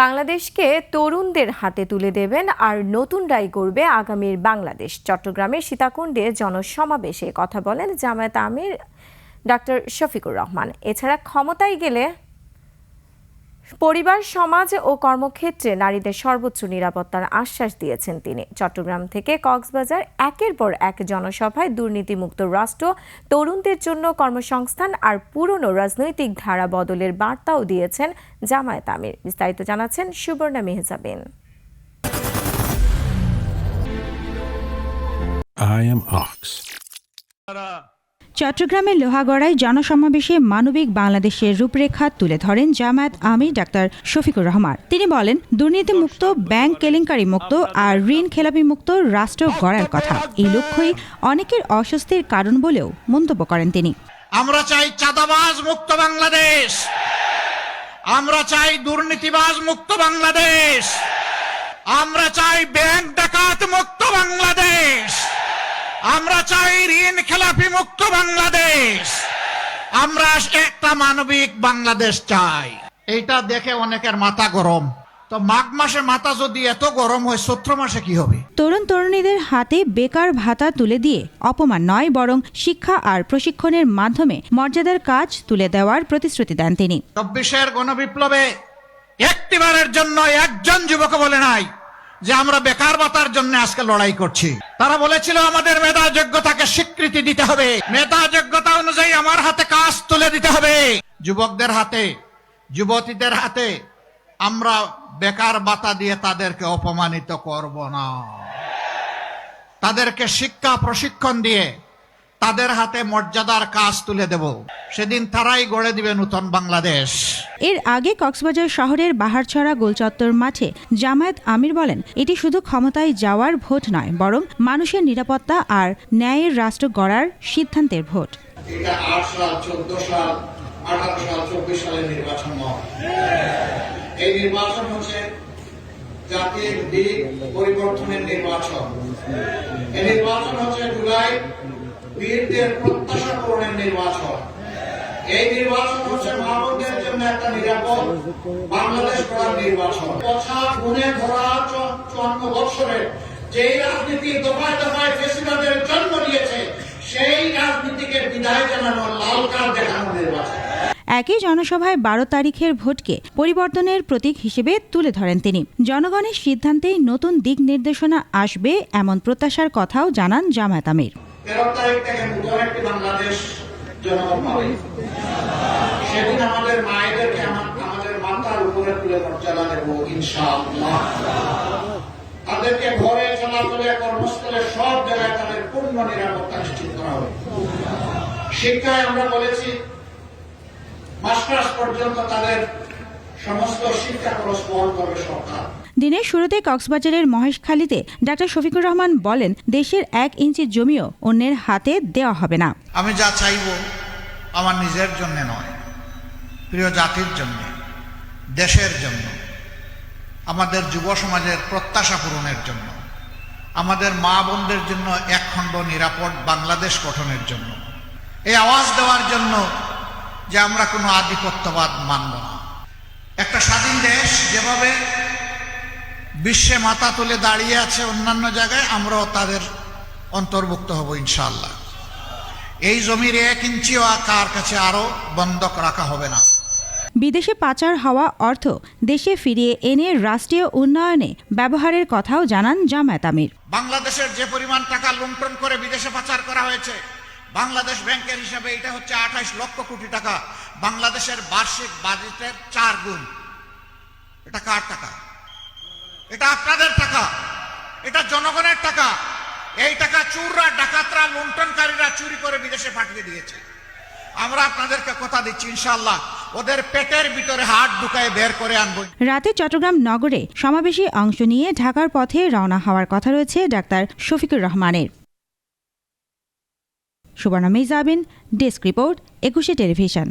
বাংলাদেশকে তরুণদের হাতে তুলে দেবেন আর নতুনরাই গড়বে আগামীর বাংলাদেশ। চট্টগ্রামের সীতাকুণ্ডে জনসমাবেশে কথা বলেন জামায়াত আমির ডক্টর শফিকুর রহমান। এছাড়া ক্ষমতায় গেলে পরিবার, সমাজ ও কর্মক্ষেত্রে নারীদের সর্বোচ্চ নিরাপত্তার আশ্বাস দিয়েছেন তিনি। চট্টগ্রাম থেকে কক্সবাজার একের পর এক জনসভায় দুর্নীতিমুক্ত রাষ্ট্র, তরুণদের জন্য কর্মসংস্থান আর পুরনো রাজনৈতিক ধারা বদলের বার্তাও দিয়েছেন জামায়াত আমির। বিস্তারিত জানাচ্ছেন সুবর্ণা মেহজাবিন। চট্টগ্রামের লোহাগড়ায় জনসমাবেশে মানবিক বাংলাদেশের রূপরেখা তুলে ধরেন জামায়াত আমির ডাক্তার শফিকুর রহমান। তিনি বলেন, দুর্নীতিমুক্ত, ব্যাংক কেলেঙ্কারি মুক্ত আর ঋণ খেলাপি মুক্ত রাষ্ট্র গড়ার কথা। এই লক্ষ্যই অনেকের অস্বস্তির কারণ বলেও মন্তব্য করেন তিনি। আমরা চাই চাঁদাবাজ মুক্ত বাংলাদেশ, আমরা চাই দুর্নীতিবাজ মুক্ত বাংলাদেশ, আমরা চাই ব্যাংক ডাকাত মুক্ত বাংলাদেশ, আমরা চাই ঋণ খেলাপি মুক্ত বাংলাদেশ, আমরা একটা মানবিক বাংলাদেশ চাই। এইটা দেখে অনেকের মাথা গরম। তো মাঘ মাসে মাথা যদি এত গরম হয়, চৈত্র মাসে কি হবে? তরুণ তরুণীদের হাতে বেকার ভাতা তুলে দিয়ে অপমান নয়, বরং শিক্ষা আর প্রশিক্ষণের মাধ্যমে মর্যাদার কাজ তুলে দেওয়ার প্রতিশ্রুতি দেন তিনি। ২৪-এর গণবিপ্লবে একটিবারের জন্য একজন যুবক বলে নাই যে আমরা বেকার ভাতার জন্য আজকে লড়াই করছি। তারা বলেছিল আমাদের মেধা যোগ্যতাকে স্বীকৃতি দিতে হবে, মেধা যোগ্যতা অনুযায়ী আমার হাতে কাজ তুলে দিতে হবে। যুবকদের হাতে, যুবতীদের হাতে আমরা বেকার ভাতা দিয়ে তাদেরকে অপমানিত করব না। তাদেরকে শিক্ষা প্রশিক্ষণ দিয়ে তাদের হাতে মর্যাদার কাজ তুলে দেব। সেদিন তারাই গড়ে দিবে নতুন বাংলাদেশ। এর আগে কক্সবাজার শহরের বাহারছড়া গোলচত্বর মাঠে জামায়াত আমির বলেন, এটি শুধু ক্ষমতায় যাওয়ার ভোট নয়, বরং মানুষের নিরাপত্তা আর ন্যায়ের রাষ্ট্র গড়ার সিদ্ধান্তের ভোট। এটা ৮ সাল, ১৪ সাল, ১৮ সাল, ২৪ সালের নির্বাচন নয়। এই নির্বাচন হচ্ছে জাতির দিক পরিবর্তনের নির্বাচন। এই নির্বাচন হচ্ছে জুলাই বীরদের প্রত্যাশা পূরণের নির্বাচন। এই নির্বাচন হচ্ছে মানবদের জন্য একটা নিরাপদ বাংলাদেশ গড়ার নির্বাচন। কথা গুণে ধরা ৫৪ বছরে যেই রাজনীতি দফায় দফায় ফেসিবাদের জন্ম দিয়েছে, সেই রাজনীতিকে বিদায় জানানো, লাল কার্ড দেখানো নির্বাচন। একই জনসভায় ১২ তারিখের ভোটকে পরিবর্তনের প্রতীক হিসেবে তুলে ধরেন তিনি। জনগণের সিদ্ধান্তেই নতুন দিক নির্দেশনা আসবে, এমন প্রত্যাশার কথাও জানান জামায়াত আমির। ১৩ তারিখ থেকে নতুন একটি বাংলাদেশ জনগণ পাবে। সেদিন আমাদের মায়েদেরকে আমাদের মাথার উপরে তুলে মর্যাদা দেব ইনশাআল্লাহ। তাদেরকে ঘরে, চলাচলে, কর্মস্থলে সব জায়গায় তাদের পূর্ণ নিরাপত্তা নিশ্চিত করা হবে। শিক্ষায় আমরা বলেছি মাস্টার্স পর্যন্ত তাদের সমস্ত শিক্ষা খরচ বহন করবে সরকার। দিনের শুরুতে কক্সবাজারের মহেশখালীতে ডাক্তার শফিকুর রহমান বলেন, দেশের ১ ইঞ্চি জমিও অন্যের হাতে দেওয়া হবে না। আমি যা চাইব আমার নিজের জন্য নয়, প্রিয় জাতির জন্য, দেশের জন্য, আমাদের যুব সমাজের প্রত্যাশা পূরণের জন্য, আমাদের মা বোনদের জন্য একখণ্ড নিরাপদ বাংলাদেশ গঠনের জন্য, এই আওয়াজ দেওয়ার জন্য যে আমরা কোনো আধিপত্যবাদ মানব না। একটা স্বাধীন দেশ যেভাবে বিশ্বে মাথা তুলে দাঁড়িয়ে আছে অন্যান্য জায়গায়, আমরাও তাদের অন্তর্ভুক্ত হব ইনশাআল্লাহ। এই জমির ১ ইঞ্চিও কার কাছে আরো বন্ধক রাখা হবে না। বিদেশে পাচার হওয়া অর্থ দেশে ফিরিয়ে এনে রাষ্ট্রীয় উন্নয়নে ব্যবহারের কথাও জানান জামায়াত আমির। বাংলাদেশের যে পরিমাণ টাকা লুণ্ঠন করে বিদেশে পাচার করা হয়েছে, বাংলাদেশ ব্যাংকের হিসাবে এটা হচ্ছে ২৮ লক্ষ কোটি টাকা, বাংলাদেশের বার্ষিক বাজেটের ৪ গুণ। এটা কার টাকা? এটা আপনাদের টাকা, এটা জনগণের টাকা। এই টাকা চোররা, ডাকাতরা, লুণ্ঠনকারীরা চুরি করে বিদেশে পাঠিয়ে দিয়েছে। আমরা আপনাদেরকে কথা দিচ্ছি ইনশাআল্লাহ ওদের পেটের ভিতরে হাত ঢুকায় বের করে আনবো। রাতে চট্টগ্রাম নগরে সমাবেশে অংশ নিয়ে ঢাকার পথে রওনা হওয়ার কথা রয়েছে ডাক্তার শফিকুর রহমানের। Subarna Mehjabin, desk report, ২১ television.